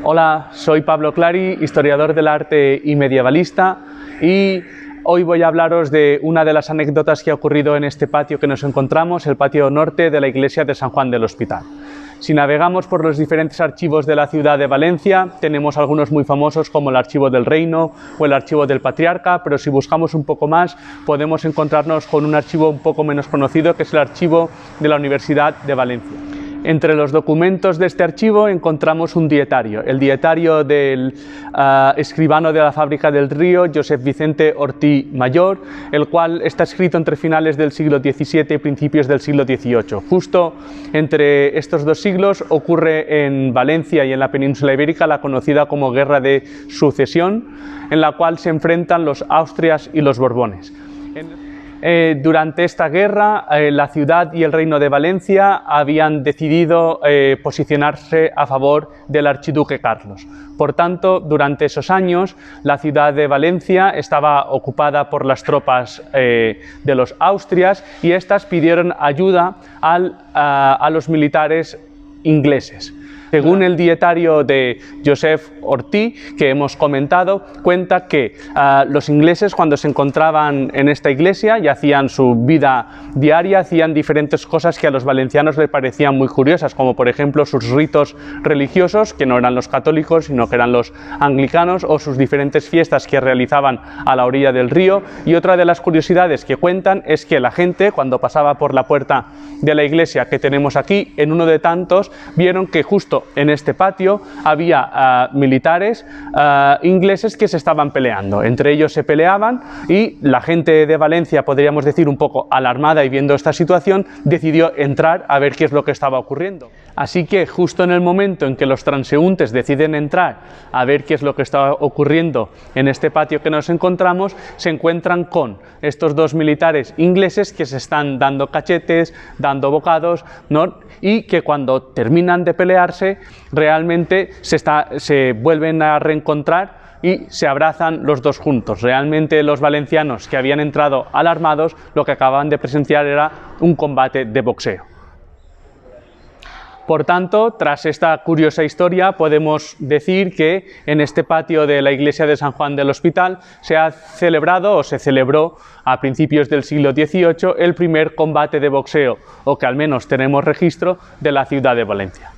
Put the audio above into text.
Hola, soy Pablo Clari, historiador del arte y medievalista, y hoy voy a hablaros de una de las anécdotas que ha ocurrido en este patio que nos encontramos, el patio norte de la iglesia de San Juan del Hospital. Si navegamos por los diferentes archivos de la ciudad de Valencia, tenemos algunos muy famosos como el Archivo del Reino o el Archivo del Patriarca, pero si buscamos un poco más podemos encontrarnos con un archivo un poco menos conocido, que es el Archivo de la Universidad de Valencia. Entre los documentos de este archivo encontramos un dietario, el dietario del escribano de la Fábrica del Río, Josep Vicente Ortí Mayor, el cual está escrito entre finales del siglo XVII y principios del siglo XVIII. Justo entre estos dos siglos ocurre en Valencia y en la península ibérica la conocida como Guerra de Sucesión, en la cual se enfrentan los Austrias y los Borbones. Durante esta guerra, la ciudad y el reino de Valencia habían decidido posicionarse a favor del archiduque Carlos. Por tanto, durante esos años, la ciudad de Valencia estaba ocupada por las tropas de los Austrias y éstas pidieron ayuda a los militares ingleses. Según el dietario de Josep Ortí, que hemos comentado, cuenta que los ingleses, cuando se encontraban en esta iglesia y hacían su vida diaria, hacían diferentes cosas que a los valencianos les parecían muy curiosas, como por ejemplo sus ritos religiosos, que no eran los católicos, sino que eran los anglicanos, o sus diferentes fiestas que realizaban a la orilla del río. Y otra de las curiosidades que cuentan es que la gente, cuando pasaba por la puerta de la iglesia que tenemos aquí, en uno de tantos, vieron que justo en este patio había militares ingleses que se estaban peleando. Entre ellos se peleaban y la gente de Valencia, podríamos decir un poco alarmada y viendo esta situación, decidió entrar a ver qué es lo que estaba ocurriendo. Así que justo en el momento en que los transeúntes deciden entrar a ver qué es lo que está ocurriendo en este patio que nos encontramos, se encuentran con estos dos militares ingleses que se están dando cachetes, dando bocados, ¿no? Y que cuando terminan de pelearse realmente se vuelven a reencontrar y se abrazan los dos juntos. Realmente los valencianos que habían entrado alarmados lo que acababan de presenciar era un combate de boxeo. Por tanto, tras esta curiosa historia, podemos decir que en este patio de la iglesia de San Juan del Hospital se ha celebrado o se celebró a principios del siglo XVIII el primer combate de boxeo, o que al menos tenemos registro, de la ciudad de Valencia.